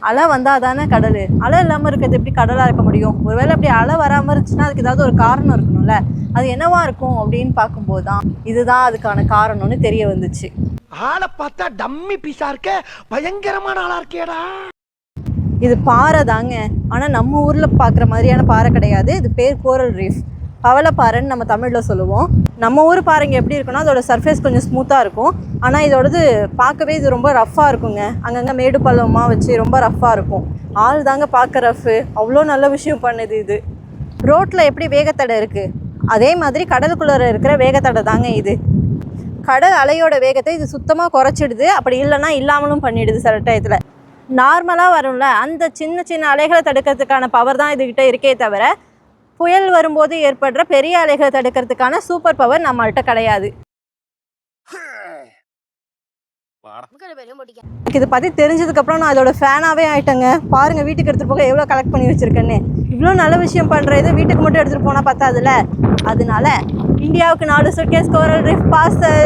அலை வந்தால் தானே கடல். அலை இல்லாமல் இருக்கிறது எப்படி கடலாக இருக்க முடியும்? ஒருவேளை அப்படி அலை வராமல் இருந்துச்சுன்னா அதுக்கு ஏதாவது ஒரு காரணம் இருக்கணும்ல. அது என்னவா இருக்கும் அப்படின்னு பார்க்கும்போது தான் இதுதான் அதுக்கான காரணம்னு தெரிய வந்துச்சு. ஆளை பார்த்தா டம்மி பீஸா இருக்க, பயங்கரமான ஆளா இருக்கேடா. இது பாறை தாங்க, ஆனால் நம்ம ஊரில் பார்க்குற மாதிரியான பாறை கிடையாது. இது பேர் கோரல் ரீஃப், பவளப்பாறைன்னு நம்ம தமிழில் சொல்லுவோம். நம்ம ஊர் பாறைங்க எப்படி இருக்குன்னா அதோட சர்ஃபேஸ் கொஞ்சம் ஸ்மூத்தாக இருக்கும். ஆனால் இதோடது பார்க்கவே இது ரொம்ப ரஃப்பாக இருக்குங்க. அங்கங்கே மேடு பள்ளமாக வச்சு ரொம்ப ரஃப்பாக இருக்கும். ஆள் தாங்க பார்க்க ரஃப்பு. அவ்வளோ நல்ல விஷயம் பண்ணுது இது. ரோட்டில் எப்படி வேகத்தடை இருக்குது அதே மாதிரி கடலுக்குள்ளே இருக்கிற வேகத்தடை தாங்க இது. கடல் அலையோட வேகத்தை இது சுத்தமாக குறைச்சிடுது. அப்படி இல்லைன்னா இல்லாமலும் பண்ணிடுது. சில டயத்தில் நார்மலாக வரும்ல அந்த சின்ன சின்ன அலைகளை தடுக்கிறதுக்கான பவர் தான் இதுகிட்ட இருக்கே தவிர புயல் வரும்போது ஏற்படுற பெரிய அலைகளை தடுக்கிறதுக்கான சூப்பர் பவர் நம்மள்கிட்ட கிடையாது. இது பற்றி தெரிஞ்சதுக்கப்புறம் நான் அதோட ஃபேனாகவே ஆகிட்டேங்க. பாருங்கள், வீட்டுக்கு எடுத்துகிட்டு போக எவ்வளோ கலெக்ட் பண்ணி வச்சுருக்கேன்னு. இவ்வளோ நல்ல விஷயம் பண்ணுறது வீட்டுக்கு மட்டும் எடுத்துகிட்டு போனால் பத்தாதுல்ல. அதனால இந்தியாவுக்கு 4 சூட்கேஸ் கோரல் ரீஃப் பார்சல்.